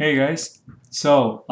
Hey guys. So,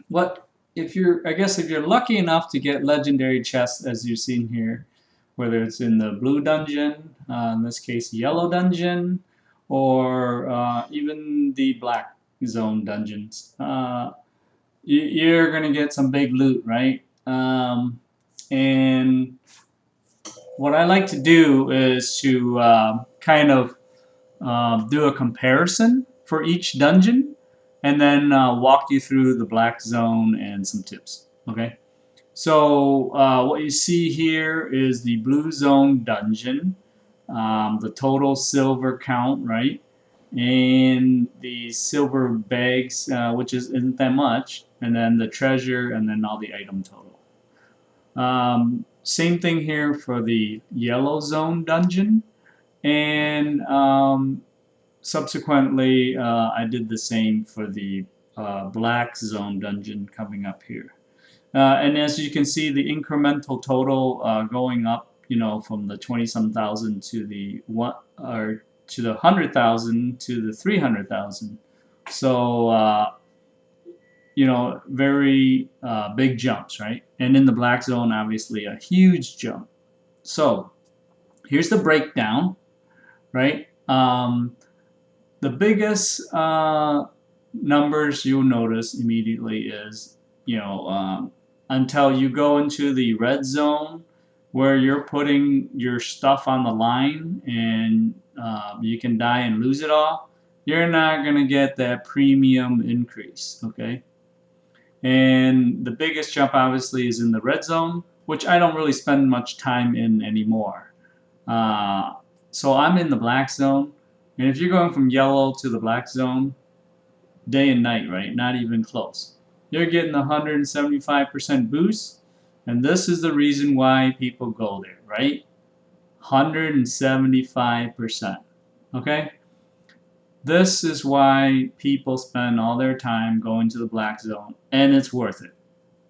what if you're I guess if you're lucky enough to get legendary chests as you've seen here, whether it's in the blue dungeon, in this case yellow dungeon, or even the black zone dungeons, you're gonna get some big loot, right? And what I like to do is to kind of do a comparison for each dungeon, and then walk you through the black zone and some tips. Okay. So what you see here is the blue zone dungeon, the total silver count, right? And the silver bags, which isn't that much, and then the treasure, and then all the item total. Same thing here for the yellow zone dungeon, and subsequently, I did the same for the Black Zone dungeon coming up here. And as you can see, the incremental total going up, from the 20-some thousand to the 100,000 to the 300,000. So, very big jumps, right? And in the Black Zone, obviously, a huge jump. So, here's the breakdown, right? The biggest numbers you'll notice immediately is, until you go into the red zone where you're putting your stuff on the line and you can die and lose it all, you're not going to get that premium increase, okay? And the biggest jump obviously is in the red zone, which I don't really spend much time in anymore. So I'm in the black zone, and if you're going from yellow to the black zone, day and night, right? Not even close. You're getting 175% boost, and this is the reason why people go there, right? 175%. Okay? This is why people spend all their time going to the black zone, and it's worth it.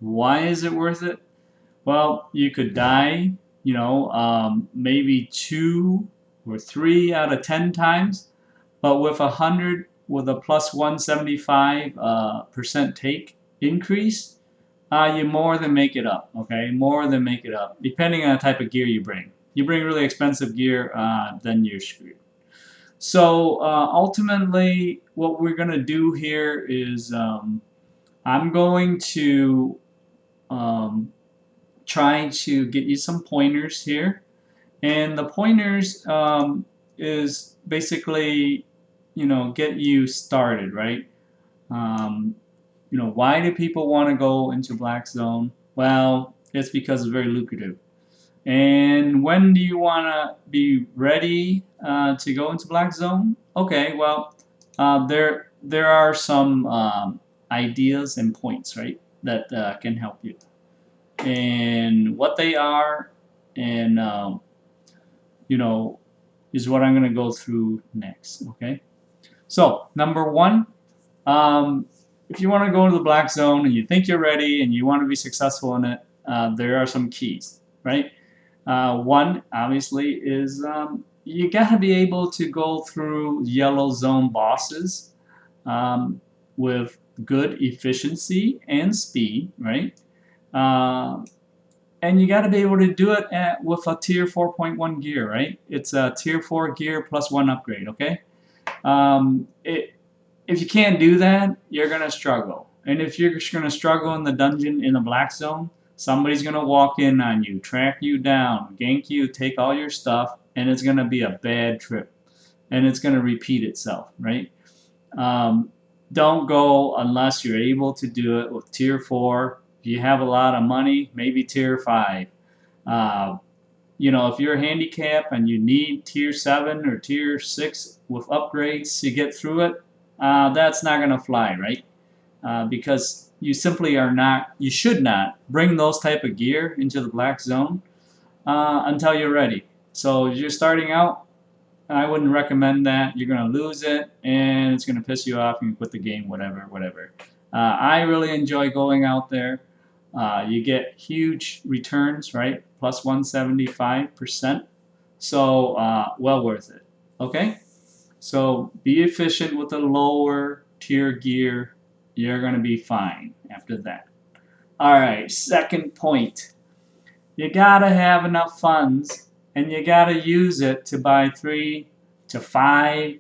Why is it worth it? Well, you could die, maybe 2 or 3 out of 10 times, but with with a plus 175% take increase, you more than make it up. Okay, more than make it up, depending on the type of gear you bring. You bring really expensive gear, then you're screwed. So ultimately, what we're gonna do here is I'm going to um, try to get you some pointers here. And the pointers is basically, get you started, right? Um, why do people want to go into black zone? Well, it's because it's very lucrative. And when do you want to be ready to go into black zone? Okay, well, there are some ideas and points, right, that can help you. And what they are, and you know, is what I'm going to go through next. Okay, so number one, if you want to go into the black zone and you think you're ready and you want to be successful in it, there are some keys, right? One, obviously, is you got to be able to go through yellow zone bosses with good efficiency and speed, right? Uh, and you got to be able to do it with a tier 4.1 gear, right? It's a tier 4 gear plus 1 upgrade, okay? If you can't do that, you're going to struggle. And if you're going to struggle in the dungeon in the black zone, somebody's going to walk in on you, track you down, gank you, take all your stuff, and it's going to be a bad trip. And it's going to repeat itself, right? Don't go unless you're able to do it with tier 4. If you have a lot of money, maybe tier 5. If you're handicapped and you need tier 7 or tier 6 with upgrades to get through it, that's not going to fly, right? Because you simply you should not bring those type of gear into the black zone until you're ready. So if you're starting out, I wouldn't recommend that. You're going to lose it, and it's going to piss you off, and you quit the game, whatever. I really enjoy going out there. You get huge returns, right? Plus 175%. So well worth it. Okay? So be efficient with the lower tier gear, you're going to be fine after that. Alright, second point. You gotta have enough funds and you gotta use it to buy 3 to 5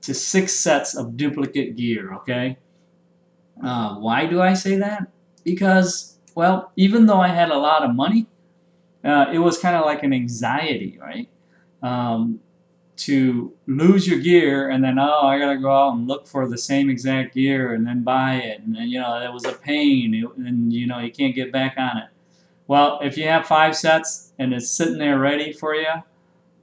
to 6 sets of duplicate gear, okay? Why do I say that? Because, well, even though I had a lot of money, it was kind of like an anxiety, right? Um, to lose your gear and then, oh, I gotta go out and look for the same exact gear and then buy it, and then, it was a pain, and you can't get back on it. Well, if you have 5 sets and it's sitting there ready for you,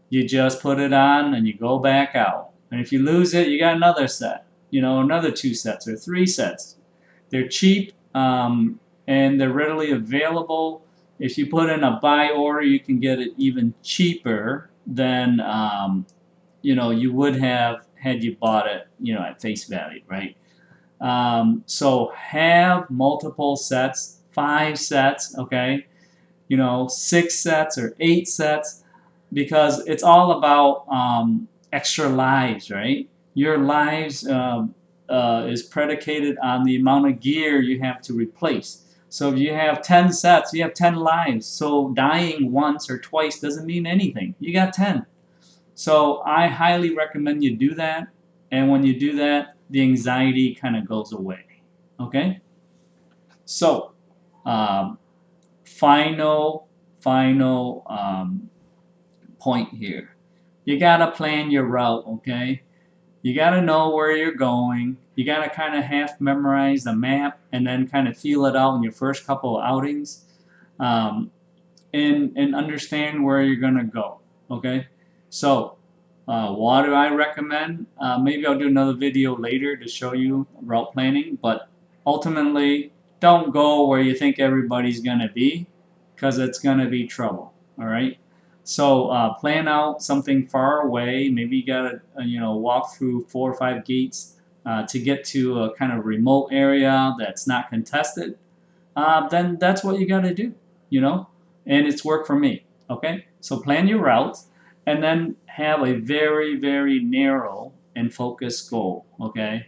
you just put it on and you go back out. And if you lose it, you got another set, another 2 sets or 3 sets. They're cheap, and they're readily available. If you put in a buy order, you can get it even cheaper than you would have had you bought it at face value, right? So have multiple sets, 5 sets, okay, 6 sets or 8 sets, because it's all about extra lives, right? Your lives is predicated on the amount of gear you have to replace. So if you have 10 sets, you have 10 lives. So dying once or twice doesn't mean anything. You got 10. So I highly recommend you do that. And when you do that, the anxiety kind of goes away. Okay? So, um, final point here. You gotta plan your route, okay? You gotta know where you're going. You gotta kind of half memorize the map and then kind of feel it out in your first couple of outings, um, and understand where you're gonna go, okay? So, what do I recommend? Maybe I'll do another video later to show you route planning, but ultimately, don't go where you think everybody's gonna be, because it's gonna be trouble, all right? So plan out something far away. Maybe you gotta walk through 4 or 5 gates to get to a kind of remote area that's not contested. Then that's what you gotta do, and it's worked for me. Okay, so plan your routes and then have a very, very narrow and focused goal. Okay,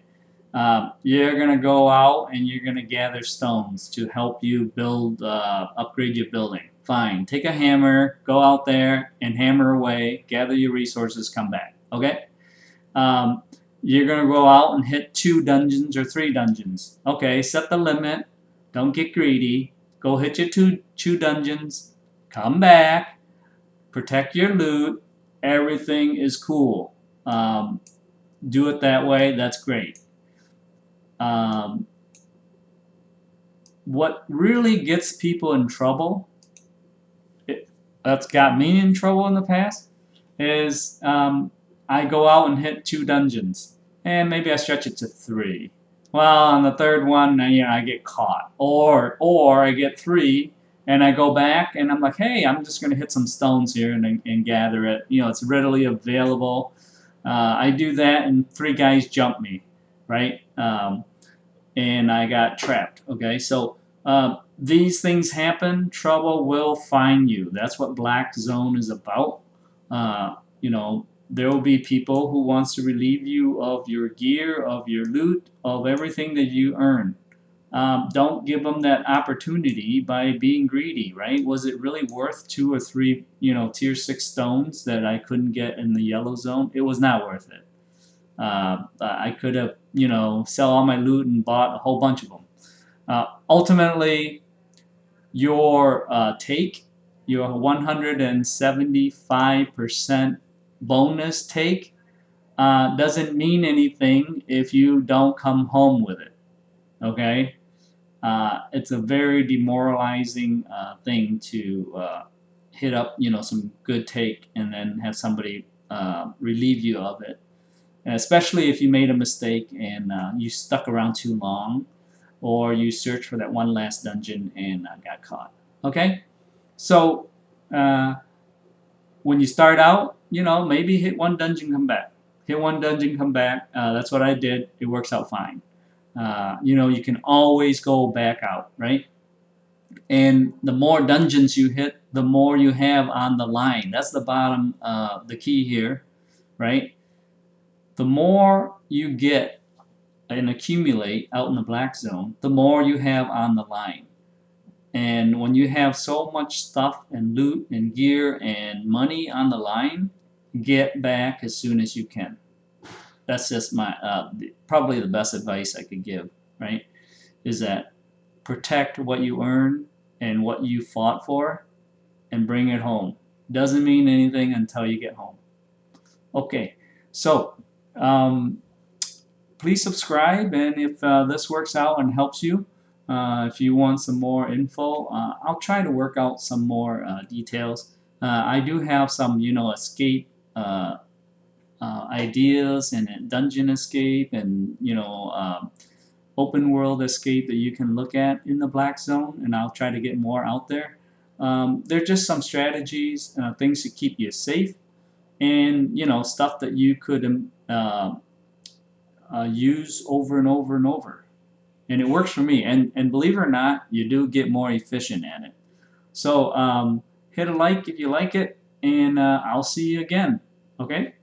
you're gonna go out and you're gonna gather stones to help you build, upgrade your building. Fine, take a hammer, go out there and hammer away, gather your resources, come back. Okay, um, you're gonna go out and hit 2 dungeons or 3 dungeons. Okay, set the limit. Don't get greedy. Go hit your two dungeons. Come back. Protect your loot. Everything is cool. Do it that way. That's great. Um, what really gets people in trouble, that's got me in trouble in the past, is I go out and hit 2 dungeons, and maybe I stretch it to 3. Well, on the third one, I get caught, or I get 3, and I go back, and I'm like, hey, I'm just going to hit some stones here and gather it. It's readily available. I do that, and 3 guys jump me, right? And I got trapped. Okay, so these things happen. Trouble will find you. That's what Black Zone is about. There will be people who wants to relieve you of your gear, of your loot, of everything that you earn. Don't give them that opportunity by being greedy, right? Was it really worth 2 or 3, tier 6 stones that I couldn't get in the yellow zone? It was not worth it. I could have, sell all my loot and bought a whole bunch of them. Ultimately, your your 175% bonus take doesn't mean anything if you don't come home with it. Okay, it's a very demoralizing thing to hit up, some good take and then have somebody relieve you of it. And especially if you made a mistake and you stuck around too long, or you searched for that one last dungeon and got caught. Okay, so when you start out, maybe hit 1 dungeon, come back. Hit 1 dungeon, come back. That's what I did. It works out fine. You can always go back out, right? And the more dungeons you hit, the more you have on the line. That's the bottom, the key here, right? The more you get and accumulate out in the black zone, the more you have on the line. And when you have so much stuff and loot and gear and money on the line, get back as soon as you can. That's just my probably the best advice I could give, right? Is that protect what you earn and what you fought for and bring it home. Doesn't mean anything until you get home. Okay, so please subscribe, and if this works out and helps you, if you want some more info, I'll try to work out some more details. I do have some, escape ideas and dungeon escape and, open world escape that you can look at in the black zone, and I'll try to get more out there. They're just some strategies, things to keep you safe, and stuff that you could use over and over and over, and it works for me. And believe it or not, you do get more efficient at it. So hit a like if you like it, and I'll see you again. Okay.